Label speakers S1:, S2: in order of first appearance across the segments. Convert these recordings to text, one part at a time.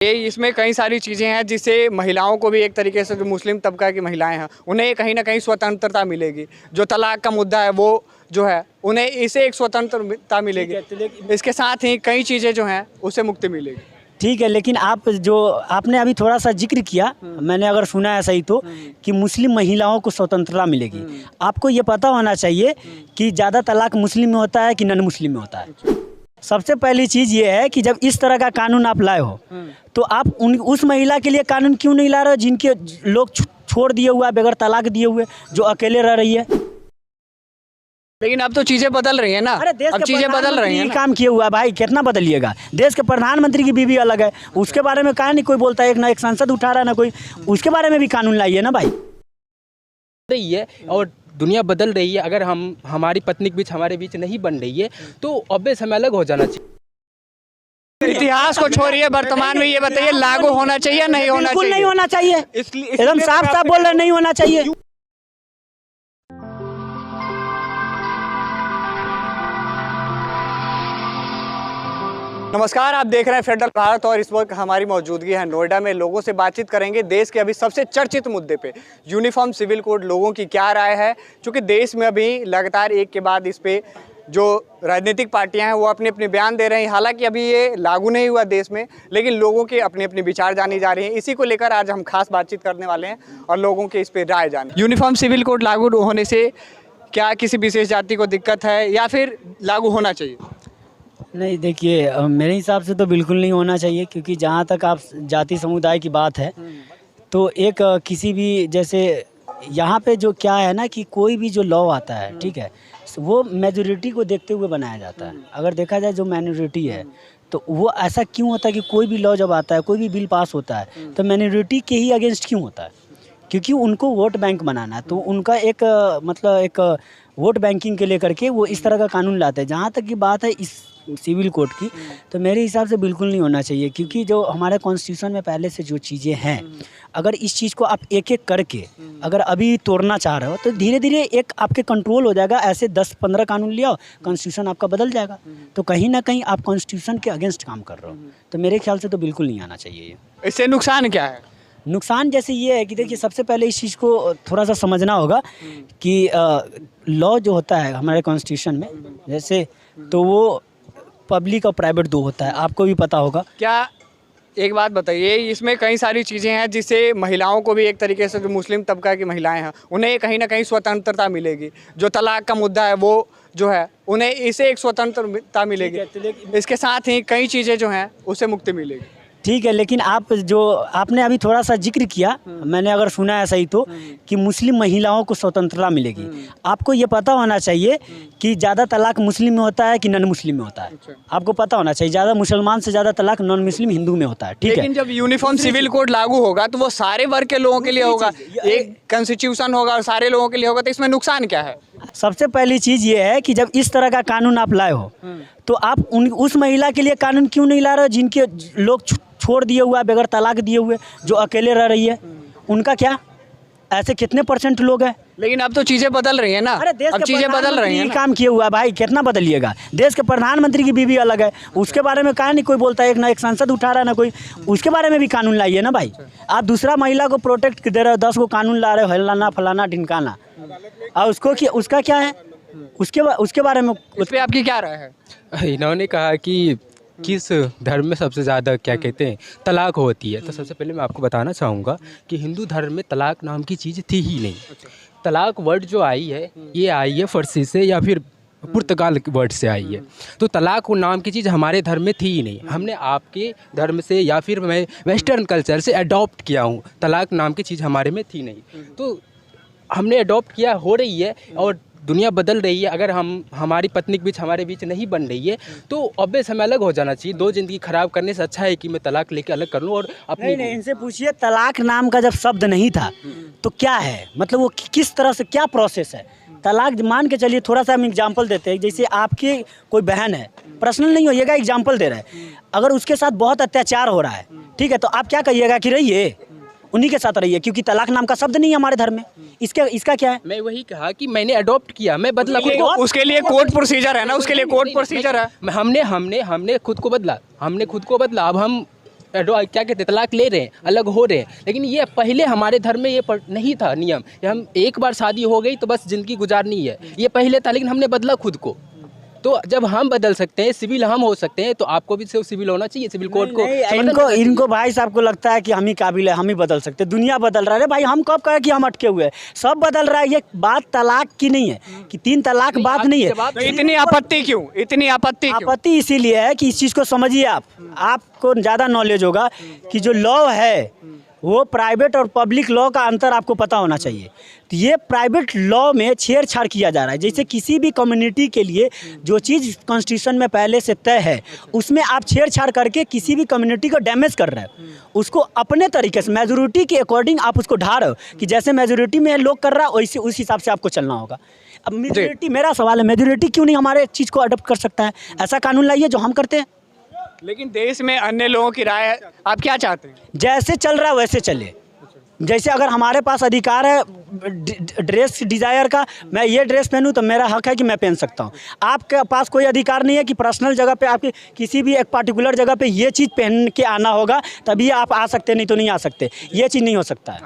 S1: ये इसमें कई सारी चीज़ें हैं जिससे महिलाओं को भी एक तरीके से जो मुस्लिम तबका की महिलाएं हैं उन्हें कहीं ना कहीं स्वतंत्रता मिलेगी। जो तलाक का मुद्दा है वो जो है उन्हें इसे एक स्वतंत्रता मिलेगी। इसके साथ ही कई चीज़ें जो हैं उससे मुक्ति मिलेगी।
S2: ठीक है, लेकिन आपने अभी थोड़ा सा जिक्र किया, मैंने अगर सुना है सही तो, कि मुस्लिम महिलाओं को स्वतंत्रता मिलेगी। आपको ये पता होना चाहिए कि ज़्यादा तलाक मुस्लिम में होता है कि नॉन मुस्लिम में होता है। सबसे पहली चीज़ ये है कि जब इस तरह का कानून आप लाए हो तो आप उस महिला के लिए कानून क्यों नहीं ला रहे हो जिनके लोग छोड़ दिए हुए, बगैर तलाक दिए हुए, जो अकेले रह रही है।
S1: लेकिन अब तो चीज़ें बदल रही है ना।
S2: अरे देश
S1: अब चीज़ें बदल रही हैं ना।
S2: काम किया हुआ है भाई, कितना बदलिएगा। देश के प्रधानमंत्री की बीवी अलग है, उसके बारे में कहा नहीं कोई बोलता है, एक ना एक सांसद उठा रहा है ना कोई, उसके बारे में भी कानून लाइए ना भाई।
S3: रही है और दुनिया बदल रही है। अगर हमारी पत्नी के बीच हमारे बीच नहीं बन रही है तो ऑब्वियस हमें अलग हो जाना चाहिए।
S1: इतिहास को छोड़िए, वर्तमान में ये बताइए लागू होना चाहिए नहीं होना
S2: बिल्कुल
S1: चाहिए?
S2: नहीं होना चाहिए, एकदम साफ साफ बोल रहे नहीं होना चाहिए।
S1: नमस्कार, आप देख रहे हैं फेडरल भारत और इस वक्त हमारी मौजूदगी है नोएडा में। लोगों से बातचीत करेंगे देश के अभी सबसे चर्चित मुद्दे पे, यूनिफॉर्म सिविल कोड। लोगों की क्या राय है, क्योंकि देश में अभी लगातार एक के बाद इस पे जो राजनीतिक पार्टियां हैं वो अपने अपने बयान दे रहे हैं। हालांकि अभी ये लागू नहीं हुआ देश में, लेकिन लोगों के अपने अपने विचार जानी जा रही हैं। इसी को लेकर आज हम खास बातचीत करने वाले हैं और लोगों के इस पर राय जाने। यूनिफॉर्म सिविल कोड लागू होने से क्या किसी विशेष जाति को दिक्कत है या फिर लागू होना चाहिए?
S2: नहीं, देखिए मेरे हिसाब से तो बिल्कुल नहीं होना चाहिए, क्योंकि जहाँ तक आप जाति समुदाय की बात है तो एक किसी भी, जैसे यहाँ पे जो क्या है ना कि कोई भी जो लॉ आता है, ठीक है, वो मेजोरिटी को देखते हुए बनाया जाता है। अगर देखा जाए जो माइनॉरिटी है तो वो ऐसा क्यों होता है कि कोई भी लॉ जब आता है, कोई भी बिल पास होता है तो माइनॉरिटी के ही अगेंस्ट क्यों होता है? क्योंकि उनको वोट बैंक बनाना है, तो उनका एक मतलब एक वोट बैंकिंग के लेकर के वो इस तरह का कानून लाते हैं। जहाँ तक की बात है इस सिविल कोड की, तो मेरे हिसाब से बिल्कुल नहीं होना चाहिए, क्योंकि जो हमारे कॉन्स्टिट्यूशन में पहले से जो चीज़ें हैं, अगर इस चीज़ को आप एक एक करके अगर अभी तोड़ना चाह रहे हो तो धीरे धीरे एक आपके कंट्रोल हो जाएगा। ऐसे 10-15 कानून लिया कॉन्स्टिट्यूशन आपका बदल जाएगा। तो कहीं ना कहीं आप कॉन्स्टिट्यूशन के अगेंस्ट काम कर रहे हो, तो मेरे ख्याल से तो बिल्कुल नहीं आना चाहिए ये।
S1: इससे नुकसान क्या है?
S2: नुकसान जैसे ये है कि देखिए, सबसे पहले इस चीज़ को थोड़ा सा समझना होगा कि लॉ जो होता है हमारे कॉन्स्टिट्यूशन में, जैसे तो वो पब्लिक और प्राइवेट दो होता है, आपको भी पता होगा।
S1: क्या एक बात बताइए, इसमें कई सारी चीज़ें हैं जिससे महिलाओं को भी एक तरीके से जो मुस्लिम तबका की महिलाएं हैं उन्हें कहीं ना कहीं स्वतंत्रता मिलेगी। जो तलाक का मुद्दा है वो जो है उन्हें इसे एक स्वतंत्रता मिलेगी। इसके साथ ही कई चीज़ें जो हैं उससे मुक्ति मिलेगी।
S2: ठीक है, लेकिन आपने अभी थोड़ा सा जिक्र किया, मैंने अगर सुना है सही तो, कि मुस्लिम महिलाओं को स्वतंत्रता मिलेगी। आपको ये पता होना चाहिए कि ज़्यादा तलाक मुस्लिम में होता है कि नॉन मुस्लिम में होता है। आपको पता होना चाहिए, ज़्यादा मुसलमान से ज़्यादा तलाक नॉन मुस्लिम हिंदू में होता है। ठीक है,
S1: लेकिन जब यूनिफॉर्म सिविल कोड लागू होगा तो वो सारे वर्ग के लोगों के लिए होगा, एक कॉन्स्टिट्यूशन होगा और सारे लोगों के लिए होगा, तो इसमें नुकसान क्या है?
S2: सबसे पहली चीज़ ये है कि जब इस तरह का कानून आप लाए हो तो आप उस महिला के लिए कानून क्यों नहीं ला रहे हो जिनके लोग छोड़ दिए हुए, बगैर तलाक दिए हुए, जो अकेले रह रही है, उनका क्या? ऐसे कितने % लोग हैं?
S1: लेकिन अब तो चीज़ें बदल रही है ना।
S2: अरे देश
S1: अब चीज़ें बदल रही हैं ना।
S2: काम किया हुआ है भाई, कितना बदलिएगा। देश के प्रधानमंत्री की बीवी अलग है, उसके बारे में कहा नहीं कोई बोलता है, एक ना एक सांसद उठा रहा है ना कोई, उसके बारे में भी कानून लाइए ना भाई। आप दूसरा महिला को प्रोटेक्ट दे रहे हो, 10 को कानून ला रहे हो, हलाना फलाना ढिमकाना, और उसका क्या है? उसके बारे में
S1: उस पर आपकी क्या राय है?
S3: इन्होंने कहा कि किस धर्म में सबसे ज़्यादा क्या कहते हैं तलाक होती है, तो सबसे पहले मैं आपको बताना चाहूँगा कि हिंदू धर्म में तलाक नाम की चीज़ थी ही नहीं। तलाक वर्ड जो आई है ये आई है फ़ारसी से या फिर पुर्तगाल वर्ड से आई है। तो तलाक नाम की चीज़ हमारे धर्म में थी ही नहीं। हमने आपके धर्म से या फिर मैं वेस्टर्न कल्चर से अडॉप्ट किया हूँ। तलाक नाम की चीज़ हमारे में थी नहीं, तो हमने अडॉप्ट किया, हो रही है और दुनिया बदल रही है। अगर हमारी पत्नी के बीच हमारे बीच नहीं बन रही है तो ऑब्वियस हमें अलग हो जाना चाहिए। दो ज़िंदगी ख़राब करने से अच्छा है कि मैं तलाक लेके अलग कर लूँ और अपनी।
S2: नहीं, इनसे पूछिए, तलाक नाम का जब शब्द नहीं था तो क्या है, मतलब वो किस तरह से, क्या प्रोसेस है? तलाक मान के चलिए, थोड़ा सा हम एग्जांपल देते हैं। जैसे आपकी कोई बहन है, पर्सनल नहीं होइएगा, एग्जांपल दे रहे हैं, अगर उसके साथ बहुत अत्याचार हो रहा है, ठीक है, तो आप क्या कहिएगा कि रहिए, उन्हीं के साथ रहिए, क्योंकि तलाक नाम का शब्द नहीं है हमारे धर्म में। इसका क्या है?
S3: मैं वही कहा कि मैंने अडॉप्ट किया, मैं बदला खुद को।
S1: उसके लिए कोर्ट प्रोसीजर है ना, उसके लिए कोर्ट प्रोसीजर है।
S3: हमने खुद को बदला, अब हम क्या कहते हैं, तलाक ले रहे हैं, अलग हो रहे हैं। लेकिन ये पहले हमारे धर्म में ये नहीं था नियम, हम एक बार शादी हो गई तो बस ज़िंदगी गुजारनी है, ये पहले था। लेकिन हमने बदला खुद को। तो जब हम बदल सकते हैं, सिविल हम हो सकते हैं, तो आपको भी सिविल होना चाहिए, सिविल कोड को।
S2: इनको भाई साहब को लगता है कि हम ही काबिल है, हम ही बदल सकते हैं। दुनिया बदल रहा है भाई, हम कब कहे कि हम अटके हुए हैं? सब बदल रहा है। ये बात तलाक की नहीं है कि 3 तलाक बात नहीं है।
S1: तो इतनी आपत्ति क्यों? इतनी आपत्ति क्यों?
S2: आपत्ति इसीलिए है कि इस चीज़ को समझिए आपको ज़्यादा नॉलेज होगा कि जो लॉ है वो प्राइवेट और पब्लिक लॉ का अंतर आपको पता होना चाहिए। तो ये प्राइवेट लॉ में छेड़छाड़ किया जा रहा है। जैसे किसी भी कम्युनिटी के लिए जो चीज़ कॉन्स्टिट्यूशन में पहले से तय है, उसमें आप छेड़छाड़ करके किसी भी कम्युनिटी को डैमेज कर रहे हैं। उसको अपने तरीके से मेजोरिटी के अकॉर्डिंग आप उसको ढा रहे हो कि जैसे मेजोरिटी में लोग कर रहा है वैसे उस हिसाब से आपको चलना होगा। अब मेजोरिटी, मेरा सवाल है, मेजोरिटी क्यों नहीं हमारे चीज़ को अडॉप्ट कर सकता है? ऐसा कानून लाइए जो हम करते हैं।
S1: लेकिन देश में अन्य लोगों की राय है, आप क्या चाहते हैं?
S2: जैसे चल रहा है वैसे चले। जैसे अगर हमारे पास अधिकार है ड्रेस डिज़ायर का, मैं ये ड्रेस पहनूं तो मेरा हक है कि मैं पहन सकता हूं। आपके पास कोई अधिकार नहीं है कि पर्सनल जगह पे आपकी किसी भी एक पार्टिकुलर जगह पे ये चीज़ पहन के आना होगा तभी आप आ सकते, नहीं तो नहीं आ सकते। ये चीज़ नहीं हो सकता है।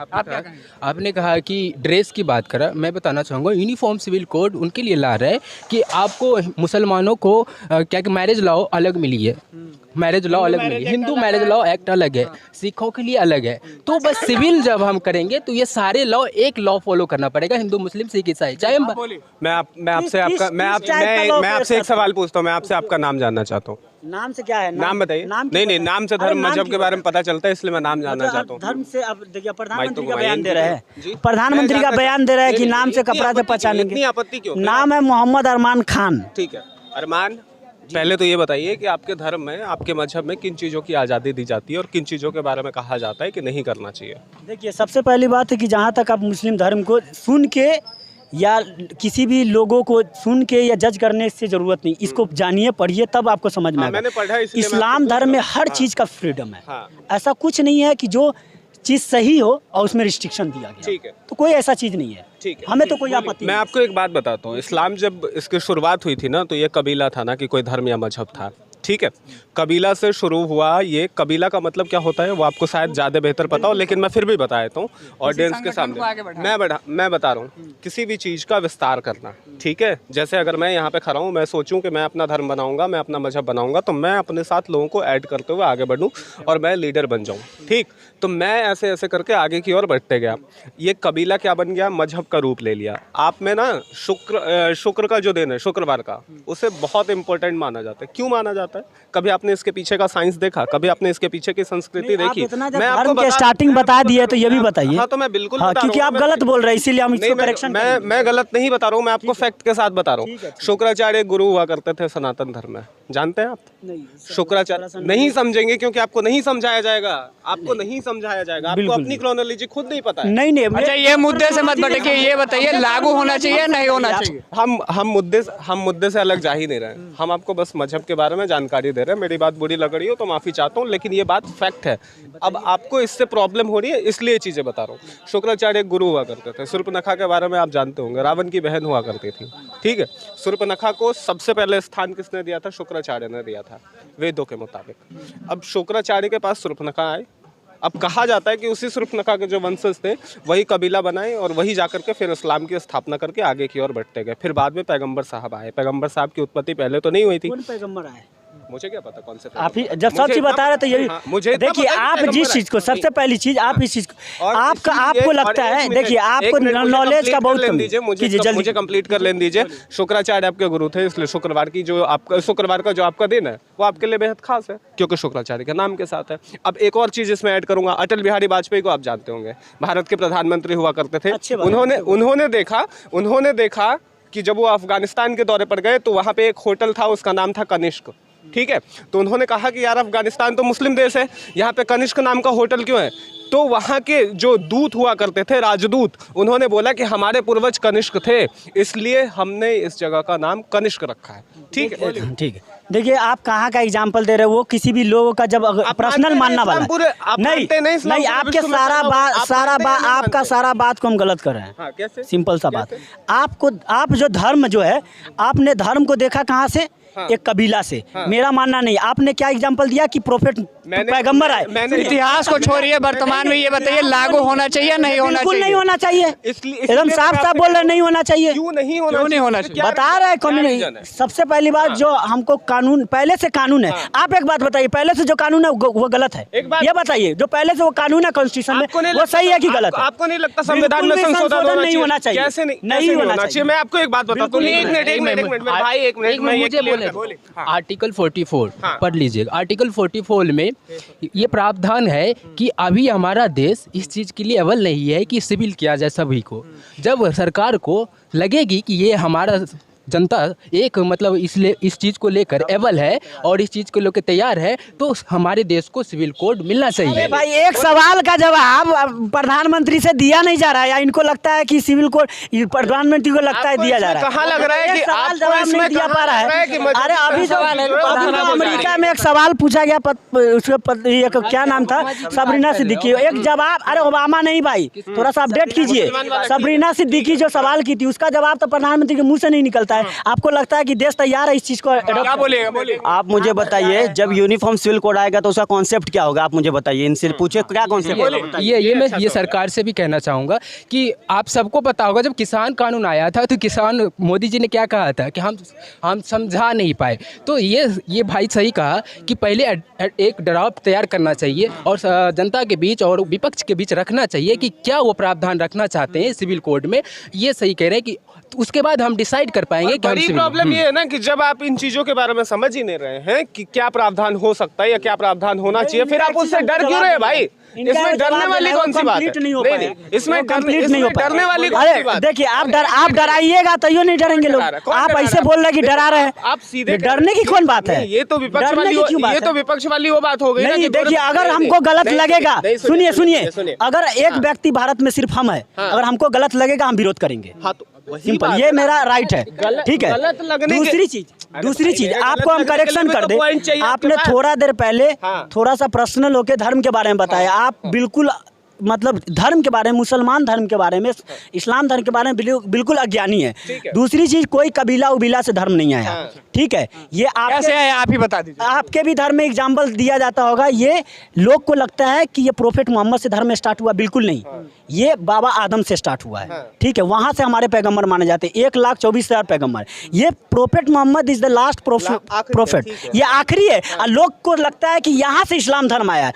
S3: आपने कहा कि ड्रेस की बात करा, मैं बताना चाहूँगा यूनिफॉर्म सिविल कोड उनके लिए ला रहा है कि आपको मुसलमानों को क्या कि मैरिज लॉ अलग मिली है, मैरिज लॉ अलग मिली, हिंदू मैरिज लॉ एक्ट अलग है, सिखों के लिए अलग है। तो बस सिविल जब हम करेंगे तो ये सारे लॉ एक लॉ फॉलो करना पड़ेगा, हिंदू मुस्लिम सिख ईसाई। चाहे
S4: मैं आपसे एक सवाल पूछता हूँ, मैं आपसे आपका नाम जानना चाहता हूँ।
S2: नाम से क्या है?
S4: नाम बताइए। नहीं, नाम से धर्म मजहब के बारे में पता चलता है, इसलिए मैं नाम जानना चाहता हूँ।
S2: धर्म से अब देखिए प्रधानमंत्री का बयान दे रहे हैं, प्रधानमंत्री का बयान दे रहे हैं कि नाम से कपड़ा से पहचानेंगे।
S4: आपत्ति क्यों?
S2: नाम है मोहम्मद अरमान खान।
S4: ठीक है अरमान, पहले तो ये बताइए कि आपके धर्म में, आपके मजहब में किन चीज़ों की आज़ादी दी जाती है और किन चीज़ों के बारे में कहा जाता है कि नहीं करना चाहिए?
S2: देखिए सबसे पहली बात है कि जहाँ तक आप मुस्लिम धर्म को सुन के या किसी भी लोगों को सुन के या जज करने से ज़रूरत नहीं, इसको जानिए, पढ़िए, तब आपको समझ में आएगा।
S4: मैंने पढ़ा है, इसलिए
S2: इस्लाम धर्म में हर चीज़ का फ्रीडम है। ऐसा कुछ नहीं है कि जो चीज़ सही हो और उसमें रिस्ट्रिक्शन दिया गया।
S4: ठीक है,
S2: तो कोई ऐसा चीज़ नहीं है।
S4: ठीक है,
S2: हमें तो कोई आपत्ति
S4: मैं आपको एक बात बताता हूँ। इस्लाम जब इसकी शुरुआत हुई थी ना, तो ये कबीला था ना कि कोई धर्म या मजहब था। ठीक है, कबीला से शुरू हुआ। ये कबीला का मतलब क्या होता है वो आपको शायद ज़्यादा बेहतर पता हो, लेकिन मैं फिर भी बता देता हूँ ऑडियंस के सामने। मैं बता रहा हूँ किसी भी चीज़ का विस्तार करना। ठीक है, जैसे अगर मैं यहाँ पे खड़ा हूँ, मैं सोचूं कि मैं अपना धर्म बनाऊंगा, मैं अपना मजहब बनाऊंगा, तो मैं अपने साथ लोगों को ऐड करते हुए आगे बढ़ूँ और मैं लीडर बन जाऊँ। ठीक, तो मैं ऐसे ऐसे करके आगे की ओर बढ़ते गया। ये कबीला क्या बन गया? मजहब का रूप ले लिया। आप में ना शुक्र का जो दिन है, शुक्रवार का, उसे बहुत इंपॉर्टेंट माना जाता है। क्यों माना जाता है? कभी आपने इसके पीछे का साइंस देखा? कभी आपने इसके पीछे की संस्कृति देखी?
S2: मैं आपको स्टार्टिंग बता दिए तो ये भी बताइए।
S4: हाँ, तो मैं बिल्कुल
S2: क्योंकि आप गलत बोल रहे हैं, इसीलिए हम इसको करेक्शन।
S4: मैं गलत नहीं बता रहा हूँ, मैं आपको फैक्ट के साथ बता रहा हूँ। शुक्राचार्य गुरु हुआ करते थे सनातन धर्म में, जानते हैं आप? शुक्राचार्य नहीं समझेंगे क्योंकि आपको नहीं समझाया जाएगा, आपको नहीं समझाया जाएगा, आपको अपनी क्रोनोलॉजी खुद नहीं पता है।
S2: नहीं।
S1: अच्छा, ये मुद्दे से मत भटकिए, ये बताइए लागू होना चाहिए नहीं होना चाहिए?
S4: हम मुद्दे से अलग जा ही नहीं रहे। हम आपको बस मजहब के बारे में जानकारी दे रहे हैं। मेरी बात बुरी लग रही हो तो माफी चाहता हूँ, लेकिन ये बात फैक्ट है। अब आपको इससे प्रॉब्लम हो रही है, इसलिए चीजें बता रहा हूँ। शुक्राचार्य गुरु हुआ करते थे। शूर्पणखा के बारे में आप जानते होंगे, रावण की बहन हुआ करती थी। ठीक है, शूर्पणखा को सबसे पहले स्थान किसने दिया था? शुक्राचार्य ने दिया था, वेदों के मुताबिक। अब शुक्राचार्य के पास शूर्पणखा आए। अब कहा जाता है कि उसी शूर्पणखा के जो वंशज थे वही कबीला बनाए और वही जाकर के फिर इस्लाम की स्थापना करके आगे की ओर बढ़ते गए। फिर बाद में पैगंबर साहब आए। पैगंबर साहब की उत्पत्ति पहले तो नहीं हुई थी।
S2: कौन पैगंबर आए?
S4: मुझे क्या पता कौन से
S2: आप ही जब सब चीज बता रहे तो ये
S4: मुझे
S2: देखिए, आप जिस चीज को सबसे पहली चीज आप इस चीज को आपको लगता है, देखिए आपको नॉलेज का बहुत कमी है।
S4: मुझे कंप्लीट कर लेने दीजिए। शुक्राचार्य आपके गुरु थे, इसलिए शुक्रवार का जो आपका दिन है वो आपके लिए बेहद खास है क्योंकि शुक्राचार्य के नाम के साथ है। अब एक और चीज इसमें ऐड करूंगा। अटल बिहारी वाजपेयी को आप जानते होंगे, भारत के प्रधानमंत्री हुआ करते थे। उन्होंने देखा कि जब वो अफगानिस्तान के दौरे पर गए तो वहाँ पे एक होटल था, उसका नाम था कनिष्क। ठीक है, तो उन्होंने कहा कि यार अफगानिस्तान तो मुस्लिम देश है, यहाँ पे कनिष्क नाम का होटल क्यों है? तो वहाँ के जो दूत हुआ करते थे, राजदूत, उन्होंने बोला कि हमारे पूर्वज कनिष्क थे, इसलिए हमने इस जगह का नाम कनिष्क रखा है। ठीक है,
S2: ठीक है। देखिए आप कहाँ का एग्जाम्पल दे रहे हो? वो किसी भी लोगों का जब पर्सनल मानना वाला नहीं, आपके आपका सारा बात को हम गलत कर रहे हैं।
S4: कैसे?
S2: सिंपल सा बात, आप जो धर्म जो है, आपने धर्म को देखा कहाँ से एक कबीला से, मेरा मानना नहीं। आपने क्या एग्जांपल दिया कि प्रोफेट पैगंबर आए,
S1: इतिहास को छोड़िए, वर्तमान में ये बताइए लागू होना चाहिए या नहीं होना
S2: बिल्कुल
S1: चाहिए?
S2: नहीं होना चाहिए, एकदम साफ साफ बोल रहे नहीं होना चाहिए।
S4: क्यों नहीं होना चाहिए?
S2: बता रहे हैं सबसे पहली बात जो हमको कानून, पहले से कानून है। आप एक बात बताइए, पहले से जो कानून है वो गलत है? ये बताइए, जो पहले से वो कानून है कॉन्स्टिट्यूशन में, वो सही है कि गलत है?
S4: आपको नहीं लगता संविधान में संशोधन नहीं होना चाहिए? कैसे नहीं होना चाहिए? मैं आपको एक बात बताता हूँ, एक मिनट भाई, एक मिनट
S3: मुझे बोले आर्टिकल 44 पढ़ लीजिए। आर्टिकल 44 में ये प्रावधान है कि अभी हमारा देश इस चीज़ के लिए अव्वल नहीं है कि सिविल किया जाए सभी को। जब सरकार को लगेगी कि ये हमारा जनता एक मतलब इस चीज़ को लेकर अव्वल है और इस चीज़ को लेकर तैयार है, तो हमारे देश को सिविल कोड मिलना चाहिए।
S2: भाई एक सवाल का जवाब प्रधानमंत्री से दिया नहीं जा रहा है, या इनको लगता है कि सिविल कोड प्रधानमंत्री को लगता है दिया जा रहा है?
S4: कहाँ लग रहा है कि
S2: सवाल जवाब नहीं दिया पा रहा है? अरे अभी तो अमेरिका में एक सवाल पूछा गया, उसका क्या नाम था, सबरीना सिद्दीकी, एक जवाब, अरे ओबामा नहीं भाई, थोड़ा सा अपडेट कीजिए। सबरीना सिद्दीकी जो सवाल की थी उसका जवाब तो प्रधानमंत्री के मुंह से नहीं निकलता है। आपको लगता है कि देश तैयार है इस चीज को
S1: क्या बोलिए?
S5: आप मुझे बताइए, जब यूनिफॉर्म सिविल कोड आएगा तो उसका कॉन्सेप्ट क्या होगा? आप मुझे बताइए, इनसे पूछे क्या कॉन्सेप्ट होगा?
S3: ये मैं ये सरकार से भी कहना चाहूँगा कि आप सबको पता होगा जब किसान कानून आया था तो किसान मोदी जी ने क्या कहा था कि हम समझा नहीं पाए। तो ये भाई सही कहा कि पहले एक ड्राफ्ट तैयार करना चाहिए और जनता के बीच और विपक्ष के बीच रखना चाहिए कि क्या वो प्रावधान रखना चाहते हैं सिविल कोड में। ये सही कह रहे हैं कि उसके बाद हम डिसाइड कर पाएंगे कि
S4: बड़ी प्रॉब्लम ये है ना कि जब आप इन चीजों के बारे में समझ ही नहीं रहे हैं कि क्या प्रावधान हो सकता है या क्या प्रावधान होना चाहिए, फिर आप उससे डर क्यों रहे भाई? इसमें डरने वाली कौन सी बात है? नहीं, इसमें डरने वाली कौन सी बात?
S2: देखिए, आप डराइएगा तो नहीं डरेंगे लोग। आप ऐसे बोल रहे हैं कि डरा रहे हैं,
S4: आप सीधे
S2: डरने की कौन बात है?
S4: ये तो विपक्ष वाली वो बात हो गई।
S2: नहीं देखिए, अगर हमको गलत लगेगा, सुनिए, अगर एक व्यक्ति भारत में सिर्फ हम है, अगर हमको गलत लगेगा हम विरोध करेंगे, सिंपल, ये मेरा राइट है, ठीक है। दूसरी चीज आपको हम करेक्शन कर दे, आपने थोड़ा देर पहले थोड़ा सा पर्सनल होके धर्म के बारे में बताया। आप बिल्कुल मतलब धर्म के बारे में, मुसलमान धर्म के बारे में, इस्लाम धर्म के बारे में बिल्कुल अज्ञानी है। दूसरी चीज, कोई कबीला उबीला से धर्म नहीं आया, ठीक है। ये
S1: कैसे है आप ही बता दीजिए।
S2: आपके भी धर्म में एग्जाम्पल दिया जाता होगा। ये लोग को लगता है कि ये प्रोफेट मोहम्मद से धर्म स्टार्ट हुआ, बिल्कुल नहीं। ये बाबा आदम से स्टार्ट हुआ है, ठीक है। वहां से हमारे पैगंबर माने जाते हैं, 1,24,000 पैगंबर। ये prophet Mohammed is the last prophet, ये आखिरी है। लोग को लगता है कि यहाँ से इस्लाम धर्म आया है,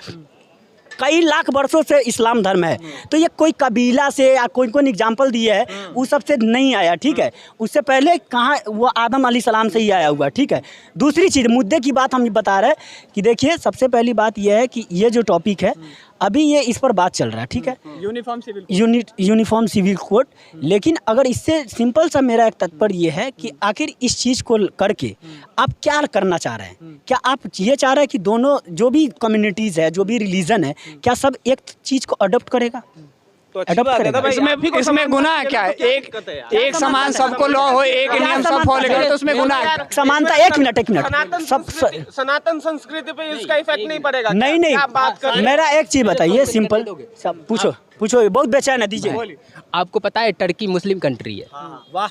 S2: कई लाख वर्षों से इस्लाम धर्म है। तो ये कोई कबीला से या कोई एग्जाम्पल दिए है, उस सब से नहीं आया, ठीक है। उससे पहले कहाँ, वो आदम अलैहिस्सलाम से ही आया हुआ, ठीक है। दूसरी चीज़, मुद्दे की बात हम बता रहे हैं कि देखिए, सबसे पहली बात यह है कि ये जो टॉपिक है अभी ये इस पर बात चल रहा है, ठीक है, यूनिफॉर्म सिविल कोड। लेकिन अगर इससे सिंपल सा मेरा एक तात्पर्य ये है कि आखिर इस चीज़ को करके आप क्या करना चाह रहे हैं? क्या आप ये चाह रहे हैं कि दोनों जो भी कम्युनिटीज़ है, जो भी रिलीजन है, क्या सब एक चीज़ को अडॉप्ट करेगा?
S1: इसमें गुनाह क्या है? एक समान सबको लॉ हो, एक नियम सब फॉलो करे, तो उसमें गुनाह है?
S2: समानता, एक मिनट सब
S4: सनातन संस्कृति पे इसका इफेक्ट नहीं पड़ेगा?
S2: नहीं, मेरा एक चीज बताइए, सिंपल, पूछो, बहुत बेचैन है, दीजिए।
S3: आपको पता है टर्की मुस्लिम कंट्री है,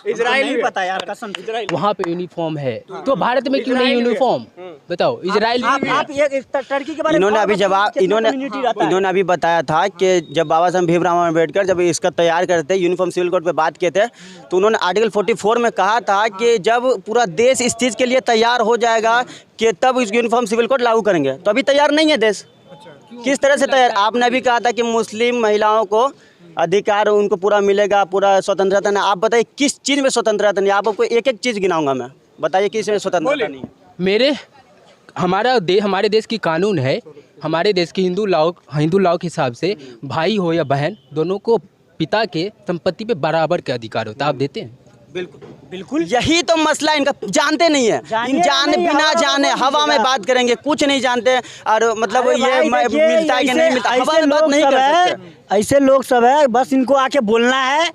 S2: इजराइल नहीं पता यार, कसम।
S3: वहाँ पे यूनिफॉर्म है, तो भारत में क्यों नहीं यूनिफॉर्म? बताओ। इजराइल
S2: आप टर्की के बारे में
S5: इन्होंने अभी जवाब इन्होंने अभी बताया था कि जब बाबा साहब भीमराव अम्बेडकर जब इसका तैयार करते यूनिफॉर्म सिविल कोड पे बात किए थे, तो उन्होंने आर्टिकल 44 में कहा था कि जब पूरा देश इस चीज़ के लिए तैयार हो जाएगा कि तब इस यूनिफॉर्म सिविल कोड लागू करेंगे। तो अभी तैयार नहीं है देश। किस तरह से तैयार? आपने भी कहा था कि मुस्लिम महिलाओं को अधिकार उनको पूरा मिलेगा, पूरा स्वतंत्रता नहीं। आप बताइए किस चीज़ में स्वतंत्रता नहीं? आपको एक एक चीज़ गिनाऊंगा मैं, बताइए किस में स्वतंत्रता नहीं?
S3: हमारे देश की कानून है, हमारे देश की हिंदू लॉ के हिसाब से भाई हो या बहन, दोनों को पिता के संपत्ति पे बराबर के अधिकार होता है। आप देते हैं?
S5: बिल्कुल यही तो मसला इनका, जानते नहीं है। बिना जाने हवा में बात करेंगे, कुछ नहीं जानते। और मतलब ये मिलता है कि नहीं मिलता, हवा में बात नहीं कर सकते।
S2: ऐसे लोग सब है, बस इनको आके बोलना है,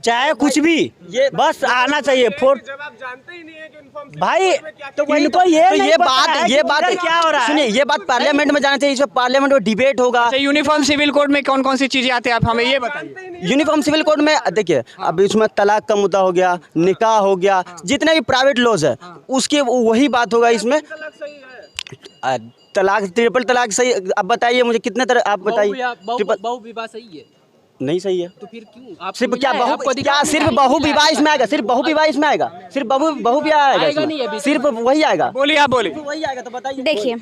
S2: चाहे कुछ भी, बस आना चाहिए।
S4: जब आप जानते ही नहीं है कि यूनिफॉर्म
S2: भाई
S5: तो वही
S2: इनको
S5: तो
S2: ये
S5: तो
S2: नहीं
S5: ये
S2: पता
S5: बात
S2: है कि
S5: ये
S2: उधर
S5: बात
S2: क्या हो रहा है।
S5: सुनिए, ये बात पार्लियामेंट में जाना चाहिए, इसमें पार्लियामेंट में डिबेट होगा।
S1: अच्छा, यूनिफॉर्म सिविल कोड में कौन कौन सी चीजें आती है, आप हमें ये बताइए।
S5: यूनिफॉर्म सिविल कोड में देखिए, अब इसमें तलाक का मुद्दा हो गया, निकाह हो गया, जितने भी प्राइवेट लॉज है उसके वही बात होगा इसमें। तलाक, ट्रिपल तलाक सही। अब बताइए मुझे कितने तरह, आप बताइए।
S3: बहु विवाह सही है
S5: नहीं सही है
S3: तो फिर क्यों आप
S5: सिर्फ क्या क्या सिर्फ बहु विवाह इसमें आएगा? सिर्फ बहु विवाह इसमें आएगा? सिर्फ बहु विवाह आएगा इसमें? सिर्फ वही आएगा?
S1: बोलिए, आप बोलिए।
S5: वही आएगा तो बताइए।
S6: देखिए,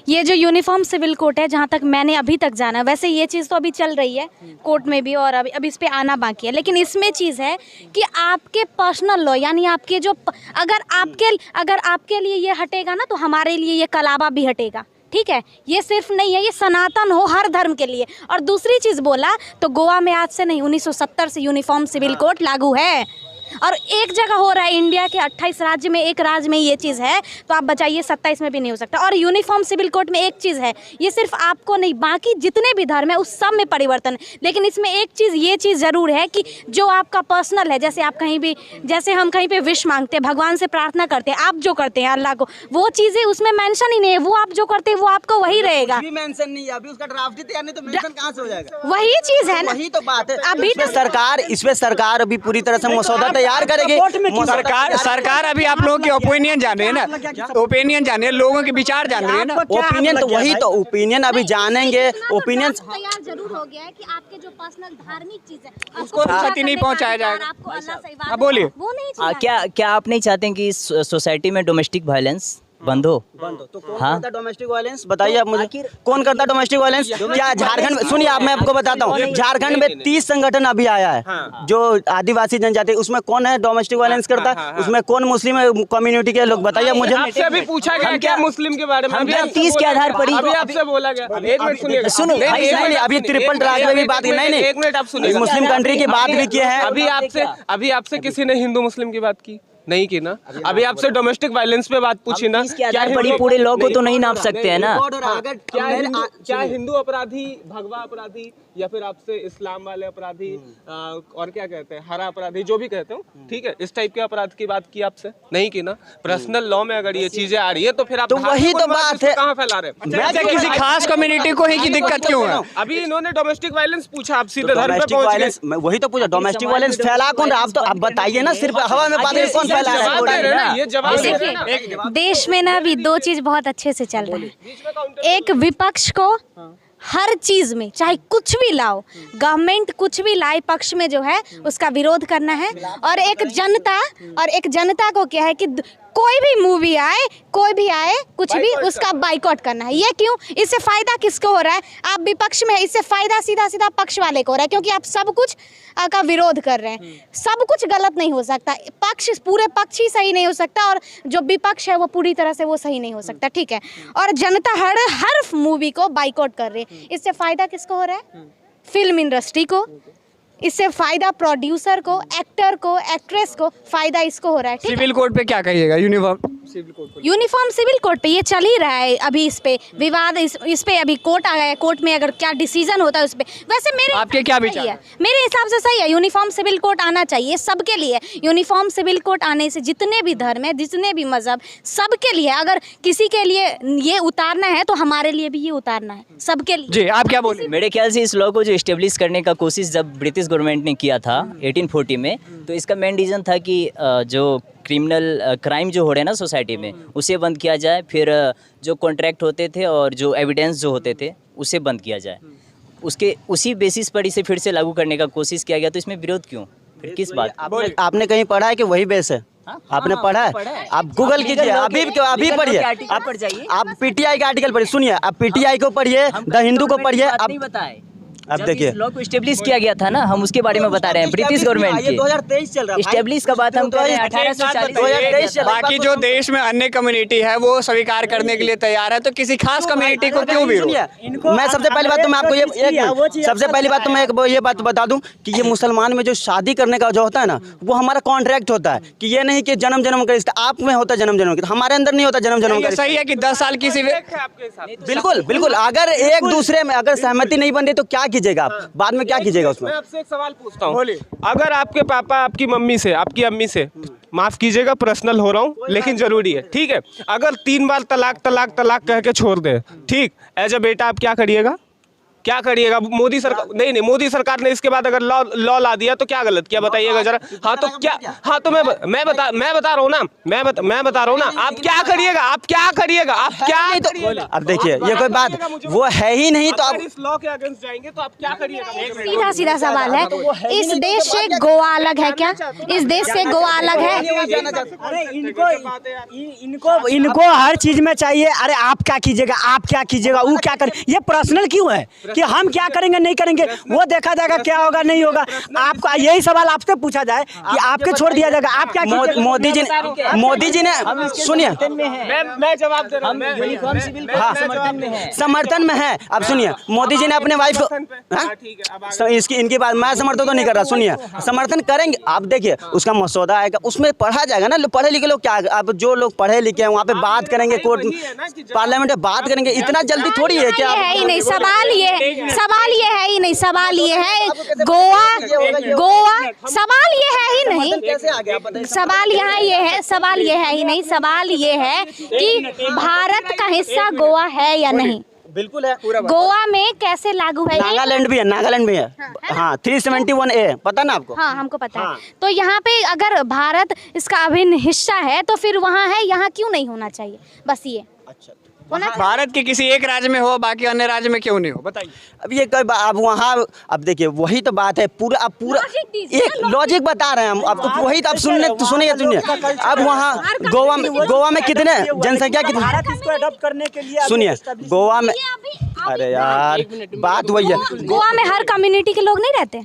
S6: ये जो यूनिफॉर्म सिविल कोड है, जहाँ तक मैंने अभी तक जाना, वैसे ये चीज़ तो अभी चल रही है कोर्ट में भी और अभी इस पे आना बाकी है, लेकिन इसमें चीज़ है कि आपके पर्सनल लॉ, यानी आपके जो अगर आपके लिए ये हटेगा ना, तो हमारे लिए ये कलावा भी हटेगा। ठीक है, ये सिर्फ नहीं है, ये सनातन हो हर धर्म के लिए। और दूसरी चीज़ बोला तो गोवा में आज से नहीं, 1970 से यूनिफॉर्म सिविल कोड लागू है, और एक जगह हो रहा है। इंडिया के 28 राज्य में एक राज्य में ये चीज़ है, तो आप बताइए 27 में भी नहीं हो सकता। और यूनिफॉर्म सिविल कोड में एक चीज़ है, ये सिर्फ आपको नहीं, बाकी जितने भी धर्म है उस सब में परिवर्तन है। लेकिन इसमें एक चीज़, ये चीज़ ज़रूर है कि जो आपका पर्सनल है, जैसे आप कहीं भी, जैसे हम कहीं पे विश मांगते हैं, भगवान से प्रार्थना करते हैं, आप जो करते हैं अल्लाह को, वो चीज़ें उसमें मेंशन ही नहीं है। वो आप जो करते हैं वो आपको वही रहेगा।
S5: अभी मेंशन नहीं है, अभी उसका ड्राफ्ट ही तैयार नहीं, तो मेंशन कहाँ से हो जाएगा?
S6: वही चीज़ है ना,
S5: वही तो बात है।
S6: अभी
S5: इसमें सरकार अभी पूरी तरह से मसौदा तैयार करेगी।
S1: सरकार अभी आप लोगों की ओपिनियन जान रही है ना, ओपिनियन जान रही है, लोगों के विचार जान रही है ना।
S5: ओपिनियन तो वही तो, ओपिनियन अभी जानेंगे। ओपिनियन
S6: तैयार जरूर हो गया है कि आपके जो पर्सनल धार्मिक चीज है
S1: उसको क्षति नहीं पहुंचाया जाएगा।
S6: आपको अल्लाह से इबादत,
S1: हाँ, बोलिए।
S6: वो नहीं चाहिए।
S7: क्या आप नहीं चाहते कि सोसाइटी में डोमेस्टिक वायलेंस बंद हो?
S5: तो कौन
S7: हाँ?
S5: करता डोमेस्टिक वायलेंस? बताइए आप मुझे, कौन करता डोमेस्टिक वायलेंस? क्या झारखंड में, सुनिए आप, मैं आपको बताता हूँ, झारखंड में 30 संगठन अभी आया है जो आदिवासी जनजाति, उसमें कौन है डोमेस्टिक वायलेंस करता है? उसमें कौन मुस्लिम कम्युनिटी के लोग? बताइए मुझे।
S4: आपसे अभी पूछा गया क्या मुस्लिम के बारे में?
S7: हम
S4: अभी
S7: क्या
S4: आपसे
S7: 30 के
S4: बोला
S7: आधार
S4: गया।
S7: पर ही
S4: अभी आपसे बोला गया। एक मिनट सुनिएगा,
S7: सुनो,
S5: नहीं, अभी ट्रिपल तलाक में भी बात की, नहीं
S4: एक मिनट आप सुनिए,
S5: मुस्लिम कंट्री की बात भी की है।
S4: अभी आपसे किसी ने हिंदू मुस्लिम की बात की नहीं की ना? अभी आपसे डोमेस्टिक वायलेंस पे बात पूछी ना?
S7: इसके आधार पर ही पूरे लॉ को तो नहीं नाप सकते हैं ना।
S4: क्या हिंदू अपराधी भगवा अपराधी, या फिर आपसे इस्लाम वाले अपराधी, और क्या कहते हैं, हरा अपराधी, जो भी कहते हो, ठीक है, इस टाइप के अपराध की बात की आपसे नहीं की ना? पर्सनल लॉ में अगर ये चीजें आ रही है तो फिर आप
S5: तो वही तो बात है,
S4: कहाँ फैला रहे हैं?
S1: वैसे किसी खास कम्युनिटी को ही की दिक्कत क्यों है?
S4: अभी इन्होंने डोमेस्टिक वायलेंस पूछा, आप सीधे धर्म पे
S5: डोमेस्टिक
S4: पहुंच
S5: वायलेंस,
S4: गए।
S5: वही तो पूछा, डोमेस्टिक वायलेंस फैला कौन रहा? आप बताइए ना, सिर्फ हवा में बात कौन फैला रहा
S4: जवाब दे रहे हैं ना,
S5: है?
S4: ये जवाब दे रहे हैं ना।
S6: देखिए, देश में ना अभी दो चीज बहुत अच्छे से चल रही है। एक, विपक्ष को हर चीज में, चाहे कुछ भी लाओ, गवर्नमेंट कुछ भी लाए, पक्ष में जो है उसका विरोध करना है। और एक जनता को क्या है कि कोई भी मूवी आए, कोई भी आए, कुछ भी, उसका बाइकआउट करना है। ये क्यों? इससे फायदा किसको हो रहा है? आप विपक्ष में है, इससे फायदा सीधा पक्ष वाले को हो रहा है, क्योंकि आप सब कुछ का विरोध कर रहे हैं। सब कुछ गलत नहीं हो सकता, पूरे पक्ष ही सही नहीं हो सकता, और जो विपक्ष है वो पूरी तरह से वो सही नहीं हो सकता। ठीक है, और जनता हर मूवी को बाइकआउट कर रही है। इससे फायदा किसको हो रहा है? फिल्म इंडस्ट्री को। इससे फायदा प्रोड्यूसर को, एक्टर को, एक्ट्रेस को फायदा इसको हो रहा है। ठीक है?
S1: सिविल कोड पे क्या कहिएगा?
S6: यूनिफॉर्म सिविल कोड पे ये चल ही रहा है अभी, इस पे विवाद, इस पे अभी कोर्ट आ गया है। कोर्ट में अगर क्या डिसीजन होता है उस पे, वैसे मेरे
S1: आपके क्या विचार
S6: है? मेरे हिसाब से सही है, यूनिफॉर्म सिविल कोड आना चाहिए सबके लिए। यूनिफॉर्म सिविल कोड आने से जितने भी धर्म है, जितने भी मजहब, सबके लिए, अगर किसी के लिए ये उतारना है तो हमारे लिए भी ये उतारना है, सबके लिए।
S1: जी, आप क्या बोले?
S7: मेरे ख्याल से इस लॉ को जो इस्टेब्लिश करने का कोशिश जब ब्रिटिश गवर्नमेंट ने किया था 1840 में, तो इसका मेन रीज़न था कि जो क्रिमिनल क्राइम जो हो रहे हैं ना सोसाइटी में, उसे बंद किया जाए। फिर जो कॉन्ट्रैक्ट होते थे और जो एविडेंस जो होते थे उसे बंद किया जाए। उसी बेसिस पर इसे फिर से लागू करने का कोशिश किया गया। तो इसमें विरोध क्यों? फिर किस बात?
S5: आपने कहीं पढ़ा है कि वही बेस है? आपने पढ़ा है? आप गूगल कीजिए, अभी पढ़िए।
S7: आप पढ़ जाइए,
S5: आप पीटीआई का आर्टिकल पढ़िए। सुनिए, आप पीटीआई को पढ़िए, द हिंदू को पढ़िए।
S7: आप नहीं बताए,
S5: अब देखिए,
S7: लॉ को इस्टेब्लिश किया गया था ना, हम उसके बारे में बता रहे हैं। ब्रिटिश गवर्नमेंट की
S5: 2023 चल रहा है।
S7: इस्टेब्लिश का बात हम कर रहे हैं 1840।
S5: 2023
S1: बाकी जो देश में अन्य कम्युनिटी है वो स्वीकार करने के लिए तैयार है, तो किसी खास कम्युनिटी को क्यों विरोध?
S5: मैं सबसे पहली बात तो मैं आपको सबसे पहली बात तो मैं ये बात बता दूं कि ये मुसलमान में जो शादी करने का जो होता है ना, वो हमारा कॉन्ट्रैक्ट होता है। कि ये नहीं कि जन्म जन्म का रिश्ता आप में होता है, जन्म जन्म का, हमारे अंदर नहीं होता जन्म जन्म का रिश्ता।
S1: सही है कि 10 साल की
S5: बिल्कुल, अगर एक दूसरे में अगर सहमति नहीं बन रही तो क्या कीजिएगा आप, बाद में क्या कीजिएगा उसमें?
S4: मैं आपसे एक सवाल पूछता हूँ, अगर आपके पापा आपकी मम्मी से, आपकी अम्मी से, माफ कीजिएगा पर्सनल हो रहा हूँ लेकिन जरूरी है, ठीक है, अगर 3 बार तलाक तलाक तलाक कह के छोड़ दे, ठीक, एज अ बेटा आप क्या करिएगा? क्या करिएगा? मोदी सरकार नहीं, मोदी सरकार ने इसके बाद अगर लॉ ला दिया तो क्या गलत किया बताइएगा जरा। हाँ तो क्या, हाँ तो मैं बता रहा हूँ ना, मैं बता रहा हूँ ना, आप क्या करिएगा? आप क्या करिएगा? आप क्या करिएगा?
S5: अब देखिए ये कोई बात वो है ही नहीं, तो आप
S4: इस लॉ के अगेंस्ट जाएंगे तो आप क्या करिएगा?
S6: सीधा सीधा सवाल है, इस देश से गोवा अलग है क्या? इस देश से गोवा अलग है?
S2: अरे इनको हर चीज में चाहिए, अरे आप क्या कीजिएगा, आप क्या कीजिएगा, वो क्या कर, ये पर्सनल क्यों है कि हम क्या करेंगे नहीं करेंगे, वो देखा जाएगा क्या होगा नहीं होगा। आपका यही सवाल आपसे पूछा जाए कि आपके छोड़ दिया जाएगा, आप क्या कीजिएगा? मोदी जी ने सुनिए,
S4: मैं जवाब दे रहा हूँ,
S5: हाँ समर्थन में है। अब सुनिए, मोदी जी ने अपने वाइफ को, इसकी इनकी बात मैं समर्थन तो नहीं कर रहा, सुनिए, समर्थन करेंगे आप, देखिए उसका मसौदा आएगा, उसमें पढ़ा जाएगा ना, पढ़े लिखे लोग क्या, अब जो लोग पढ़े लिखे हैं वहाँ पे बात करेंगे, कोर्ट पार्लियामेंट में बात करेंगे, इतना जल्दी थोड़ी है क्या?
S6: है ही नहीं, सवाल ये है ही नहीं, सवाल ये है गोवा, सवाल ये है ही नहीं, सवाल यहाँ ये है, सवाल ये है ही नहीं, सवाल ये है कि भारत का हिस्सा गोवा है या नहीं?
S5: बिल्कुल है,
S6: गोवा में कैसे लागू है?
S5: नागालैंड भी है, हाँ 371A, पता ना आपको?
S6: हाँ हमको पता है। तो यहाँ पे अगर भारत इसका अभिन्न हिस्सा है तो फिर वहाँ है, यहाँ क्यों नहीं होना चाहिए? बस ये
S1: भारत के किसी एक राज्य में हो, बाकी अन्य राज्य में क्यों नहीं हो, बताइए।
S5: अब ये कोई अब वहाँ, अब देखिए वही तो बात है, पूरा एक लॉजिक बता रहे हैं हम आपको, वही तो आप सुनिए। अब वहाँ गोवा में कितने जनसंख्या कितनी,
S2: इसको अडॉप्ट करने के लिए
S5: सुनिए गोवा में, अरे यार बात वही है,
S6: गोवा में हर कम्युनिटी के लोग नहीं रहते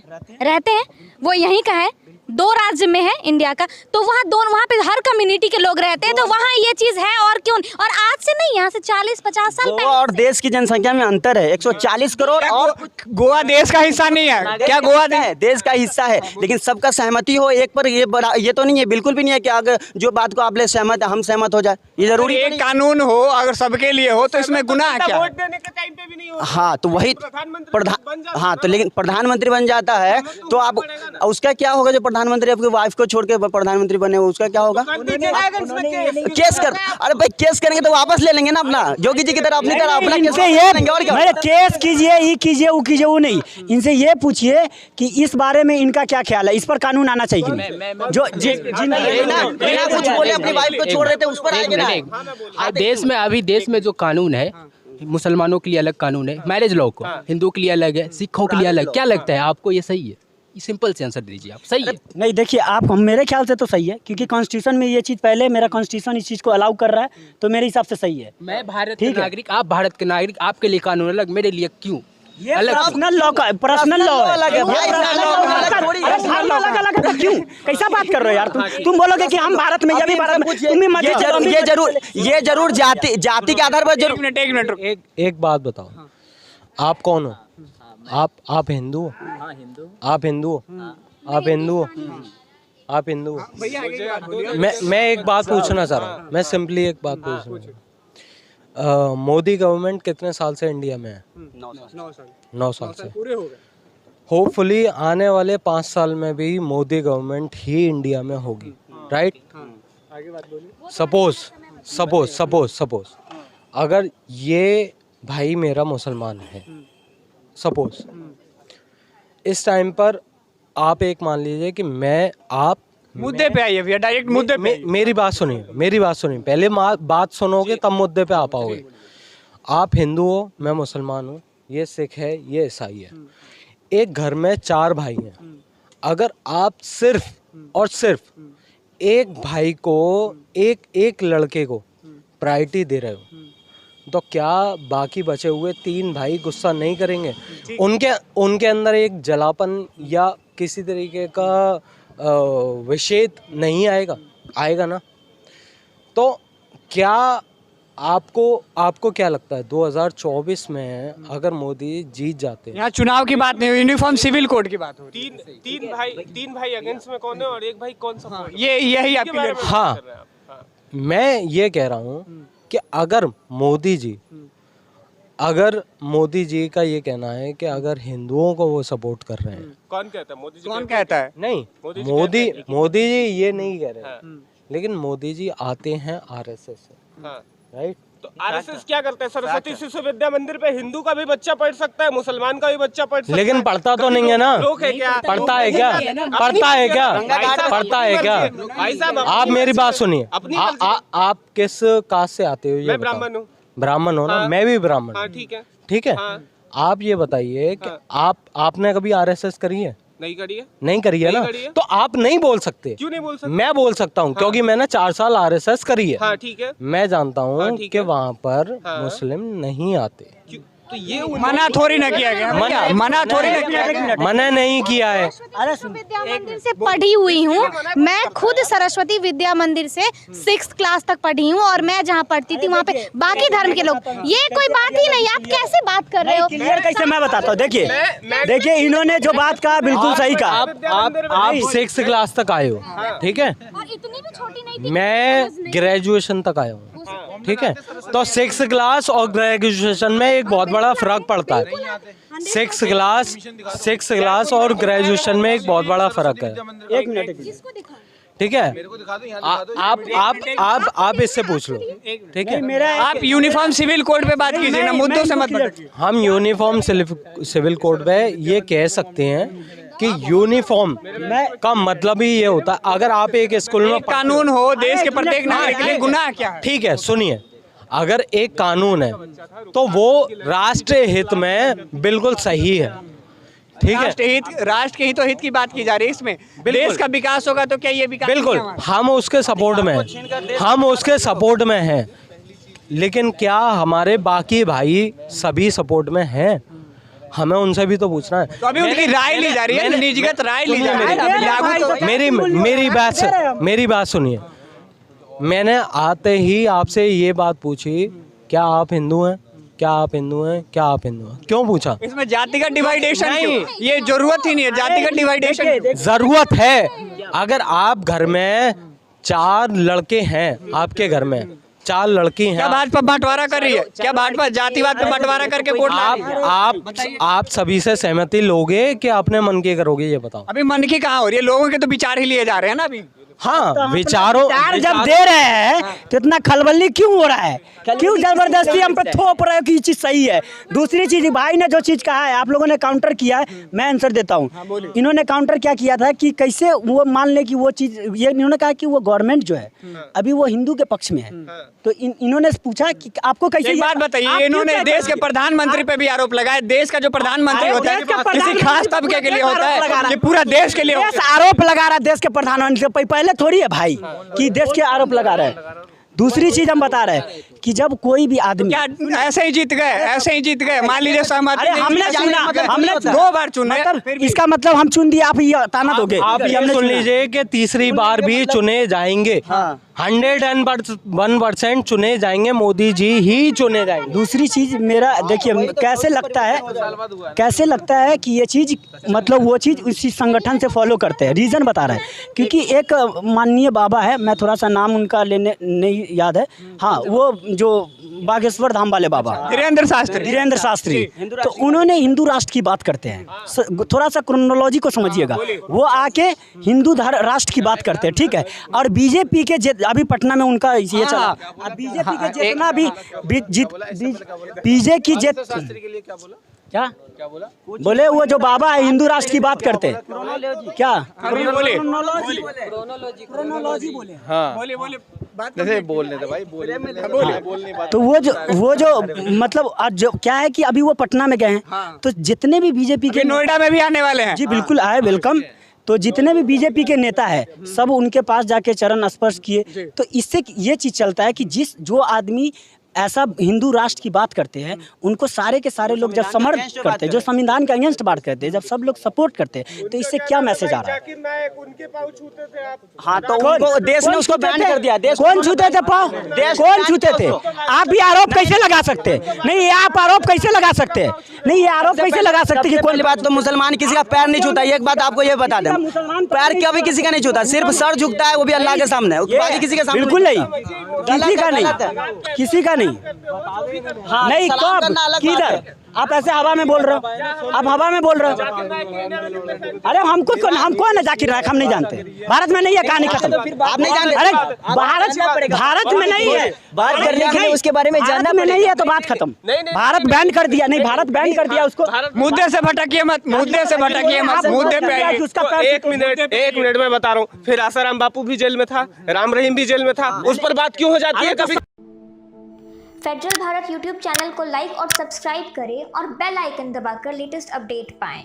S6: हैं, वो यहीं का है, 2 राज्य में है इंडिया का, तो वहाँ पे हर कम्युनिटी के लोग रहते हैं, तो वहाँ ये चीज है, और क्यों? और आज से नहीं, यहाँ से 40-50 साल
S5: गोवा और देश की जनसंख्या में अंतर है 140 करोड़, और
S1: गोवा देश का हिस्सा नहीं है क्या? गोवा
S5: देश का हिस्सा है, लेकिन सबका सहमति हो एक पर, ये तो नहीं है, बिल्कुल भी नहीं है कि अगर जो बात को आप ले सहमत है हम सहमत हो जाए, ये जरूरी है।
S1: एक कानून हो अगर सबके लिए हो तो इसमें गुनाह क्या?
S4: वोट देने के टाइम पे भी नहीं हो,
S5: हाँ तो वही हाँ तो लेकिन प्रधानमंत्री बन जाता है तो आप उसका क्या होगा? जो प्रधानमंत्री आपकी वाइफ को छोड़ के प्रधानमंत्री बने, उसका क्या होगा? केस कर, अरे भाई केस करेंगे तो वापस ले लेंगे ना अपना, योगी जी की तरह अपनी तरह अपना केस करेंगे, और क्या?
S2: केस कीजिए, ये कीजिए, वो कीजिए, वो नहीं, इनसे ये पूछिए कि इस बारे में इनका क्या ख्याल है, इस पर कानून आना चाहिए कि नहीं? जो
S5: बिना कुछ बोले अपनी वाइफ को छोड़ रहे थे उस पर आएंगे ना।
S3: देश में जो कानून है, मुसलमानों के लिए अलग कानून है, मैरिज लॉ को, हिंदुओं के लिए अलग है, सिखों के लिए अलग, क्या लगता है आपको ये सही है? सिंपल से आंसर दीजिए आप, सही है?
S2: नहीं देखिए आप, मेरे ख्याल से तो सही है, क्योंकि कॉन्स्टिट्यूशन में ये चीज़, पहले मेरा कॉन्स्टिट्यूशन इस चीज़ को अलाउ कर रहा है, तो मेरे हिसाब से सही है।
S3: मैं भारत के नागरिक, आप भारत के नागरिक, आपके लिए कानून अलग, मेरे लिए क्यों अलग?
S2: पर्सनल लॉ का, पर्सनल लॉ अलग है, अलग क्यों? कैसा बात कर रहे हो यार तुम बोलोगे कि हम भारत में, ये भारत में, तुम भी
S5: ये जरूर जाति के आधार पर जरूर।
S1: एक मिनट
S8: एक बात बताओ, आप कौन हो? आप हिंदू हो? आप हिंदू हो? आप हिंदू हो? आप हिंदू हो? मैं एक बात पूछना चाह रहा हूँ, मैं सिंपली एक बात पूछना, मोदी गवर्नमेंट कितने साल से इंडिया में है? 9 साल से पूरे हो गए। होपफुली आने वाले 5 साल में भी मोदी गवर्नमेंट ही इंडिया में होगी, राइट? सपोज अगर ये भाई मेरा मुसलमान है, सपोज इस टाइम पर आप एक मान लीजिए कि आप
S1: मुद्दे पे आइए भैया, डायरेक्ट मुद्दे पे।
S8: मेरी बात सुनिए, पहले बात सुनोगे तब मुद्दे पे आ पाओगे। आप हिंदू हो, मैं मुसलमान हूँ, ये सिख है, ये ईसाई है, एक घर में 4 भाई हैं, अगर आप सिर्फ और सिर्फ एक भाई को, एक लड़के को प्रायोरिटी दे रहे हो, तो क्या बाकी बचे हुए 3 भाई गुस्सा नहीं करेंगे? उनके अंदर एक जलापन या किसी तरीके का विषेद नहीं आएगा ना? तो क्या आपको क्या लगता है 2024 में अगर मोदी जीत जाते हैं?
S1: यहाँ चुनाव की बात नहीं, यूनिफॉर्म सिविल कोड की बात हो।
S4: तीन भाई अगेंस्ट में कौन है और एक भाई कौन सा?
S1: ये यही आपकी,
S8: हाँ मैं ये कह रहा हूँ कि अगर मोदी जी अगर मोदी जी का ये कहना है कि अगर हिंदुओं को वो सपोर्ट कर रहे हैं,
S4: कौन कहता है? मोदी जी
S1: कौन कहता है?
S8: नहीं मोदी जी ये नहीं कह रहे, लेकिन मोदी जी आते हैं आरएसएस से,
S4: हाँ।
S8: राइट?
S4: तो आरएसएस क्या करता है? सरस्वती शिशु विद्या मंदिर पे हिंदू का भी बच्चा पढ़ सकता है, मुसलमान का भी बच्चा पढ़ सकता है,
S8: लेकिन पढ़ता तो नहीं है ना।
S4: लोग है क्या?
S8: पढ़ता है क्या? पढ़ता है क्या? पढ़ता है क्या?
S4: भाई साहब
S8: आप मेरी बात सुनिए, आप किस कास्ट से आते हो? ये
S4: मैं
S8: बताओ।
S4: ब्राह्मण हूँ।
S8: ब्राह्मण हो ना, मैं भी ब्राह्मण
S4: हाँ
S8: हूँ।
S4: ठीक है।
S8: ठीक है, आप ये बताइए कि आपने कभी आरएसएस करी है?
S4: नहीं करी है।
S8: नहीं करी है
S4: नहीं
S8: ना,
S4: करी है।
S8: तो आप नहीं बोल सकते।
S4: क्यों नहीं बोल सकते?
S8: मैं बोल सकता हूँ क्योंकि मैंने 4 साल आरएसएस करी है।
S4: हाँ ठीक है।
S8: मैं जानता हूँ
S4: ठीक
S8: कि
S4: है।
S8: वहाँ पर
S4: हाँ।
S8: मुस्लिम नहीं आते।
S4: तो ये
S1: मना थोड़ी ना किया गया, मना थोड़ी ना किया गया।
S8: मना नहीं किया है।
S6: विद्या मंदिर से पढ़ी हुई हूँ मैं, खुद सरस्वती विद्या मंदिर से 6th क्लास तक पढ़ी हूँ, और मैं जहाँ पढ़ती थी वहाँ पे बाकी धर्म के लोग, ये कोई बात ही नहीं। आप कैसे बात कर रहे हो?
S2: क्लियर कैसे मैं बताता हूँ। देखिए इन्होंने जो बात कहा बिल्कुल सही कहा।
S8: आप 6th क्लास तक आए हो, ठीक है?
S6: और इतनी भी छोटी नहीं थी।
S8: मैं ग्रेजुएशन तक आया हूँ, ठीक है? तो 6th क्लास और ग्रेजुएशन में एक बहुत बड़ा फर्क पड़ता है। 6th क्लास और ग्रेजुएशन में एक बहुत बड़ा फर्क है। एक मिनट, ठीक है? आप इससे पूछ लो, ठीक है?
S1: आप यूनिफॉर्म सिविल कोड पे बात कीजिए ना, मुद्दों से मत भटकिए।
S8: हम यूनिफॉर्म सिविल कोड पे ये कह सकते हैं कि यूनिफॉर्म का मतलब ही ये होता है, अगर आप एक स्कूल में
S1: कानून हो देश के प्रत्येक नागरिक के लिए गुनाह क्या है?
S8: ठीक है, सुनिए, अगर एक कानून है तो वो राष्ट्र हित में बिल्कुल सही है, ठीक है?
S1: राष्ट्र के हित की बात की जा रही है इसमें। देश का विकास होगा तो क्या ये विकास?
S8: बिल्कुल, हम उसके सपोर्ट में हैं, हम उसके सपोर्ट में हैं, लेकिन क्या हमारे बाकी भाई सभी सपोर्ट में हैं? हमें उनसे भी तो पूछना है।
S1: तो अभी उनकी राय ली जा रही है, निजीगत राय ली जा रही है। लागू तो
S8: मेरी बात सुनिए। मैंने आते ही आपसे ये बात पूछी, क्या आप हिंदू हैं? क्या आप हिंदू हैं? क्या आप हिंदू हैं? क्यों पूछा?
S1: इसमें जातिगत डिवाइडेशन क्यों? ये जरूरत ही नहीं है जातिगत डिवाइडेशन।
S8: जरूरत है। अगर आप घर में 4 लड़के हैं, आपके घर में 4 लड़की हैं,
S1: क्या भाजपा बंटवारा कर रही है? क्या भाजपा जातिवाद पे बंटवारा करके वोट ला रही है?
S8: आप सभी से सहमति लोगे कि अपने मन की करोगे, ये बताओ।
S1: अभी मन की कहाँ हो रही है? लोगों के तो विचार ही लिए जा रहे हैं ना अभी।
S8: हाँ, विचारों
S2: जब दे रहे हैं तो इतना खलबली क्यों हो रहा है? क्यों जबरदस्ती हम पे थोप रहे हो कि ये चीज सही है? दूसरी चीज, भाई ने जो चीज कहा है आप लोगों ने काउंटर किया है, मैं आंसर देता हूँ। इन्होंने काउंटर क्या किया था कि कैसे वो मान ले कि वो चीज, ये इन्होंने कहा कि वो गवर्नमेंट जो है अभी वो हिंदू के पक्ष में है, तो इन्होंने पूछा कि आपको कैसे?
S1: एक बात बताइए, इन्होंने देश के प्रधानमंत्री पे भी आरोप लगाया। देश का जो प्रधानमंत्री होता है किसी खास तबके के लिए होता है, ये पूरा देश के लिए
S2: आरोप लगा रहा है देश के प्रधानमंत्री। पहले थोड़ी है भाई कि देश के आरोप लगा रहे हैं। दूसरी चीज हम बता रहे हैं कि जब कोई भी आदमी,
S1: क्या ऐसे ही जीत गए? ऐसे ही जीत गए? मान लीजिए सहमति,
S2: अरे हमने चुना, हमने
S1: 2 बार चुना,
S2: इसका मतलब हम चुन दिए, आप ये ताना दोगे?
S8: आप ये सुन लीजिए कि तीसरी बार भी चुने जाएंगे। 101% चुने जाएंगे, मोदी जी ही चुने जाएंगे।
S2: दूसरी चीज मेरा देखिए कैसे लगता है कि ये चीज मतलब वो चीज उसी संगठन से फॉलो करते हैं। रीजन बता रहे हैं, क्योंकि एक माननीय बाबा है, मैं थोड़ा सा नाम उनका लेने नहीं याद है, हाँ, वो जो बागेश्वर धाम वाले बाबा
S1: धीरेन्द्र शास्त्री,
S2: तो उन्होंने हिंदू राष्ट्र की बात करते हैं। थोड़ा सा क्रोनोलॉजी को समझिएगा, वो आके हिंदू राष्ट्र की बात करते हैं, ठीक है? और बीजेपी के अभी पटना में उनका ये चला, बीजेपी के जितना भी बीजेपी की क्या बोले, वो जो बाबा है हिंदू राष्ट्र की बात करते हैं, क्या क्रोनोलॉजी बोले? हाँ,
S1: जैसे बोलने थे भाई, बोले।
S2: तो वो जो मतलब आज जो क्या है कि अभी वो पटना में गए हैं, तो जितने भी बीजेपी के,
S1: नोएडा में भी आने वाले हैं।
S2: जी बिल्कुल आए, वेलकम। तो जितने भी बीजेपी के नेता है सब उनके पास जाके चरण स्पर्श किए। तो इससे ये चीज चलता है कि जो आदमी ऐसा हिंदू राष्ट्र की बात करते हैं, उनको सारे के सारे लोग जब समर्थन करते हैं, जो संविधान के अगेंस्ट बात करते हैं, जब सब लोग सपोर्ट करते हैं, तो इससे क्या मैसेज आ रहा है? हाँ, तो देश ने उसको बैन कर दिया। कौन छूते थे पाँव? कौन छूते थे? आप भी आरोप कैसे लगा सकते? नहीं, आप आरोप कैसे लगा सकते? नहीं, ये आरोप कैसे लगा सकते कि
S5: कोई बात, तो मुसलमान किसी का पैर नहीं छूता। एक बात आपको ये बता दें, पैर कभी किसी का नहीं छूता, सिर्फ सर झुकता है, वो भी अल्लाह के सामने, बाकी किसी के सामने
S2: बिल्कुल नहीं, किसी का नहीं, किसी का नहीं। नहीं नहीं कब किधर आप ऐसे हवा में बोल रहे हो, आप हवा में बोल रहे हो। अरे हमको हम कौन है जाकिर नायक, हम नहीं जानते। भारत में नहीं है, कहानी खत्म। आप नहीं जानते? अरे भारत में नहीं है,
S7: बात करने के लिए उसके बारे में जानना
S2: में नहीं है तो बात खत्म। भारत बैन कर दिया, नहीं भारत बैन कर दिया उसको।
S1: मुद्दे से भटकिए मत, मुद्दे से भटकिए मत, मुद्दे पे आइए।
S4: एक मिनट में बता रहा हूँ। फिर आसाराम बापू भी जेल में था, राम रहीम भी जेल में था, उस पर बात क्यों हो जाती है कभी?
S9: फेडरल भारत यूट्यूब चैनल को लाइक और सब्सक्राइब करें और बेल आइकन दबाकर लेटेस्ट अपडेट पाएं।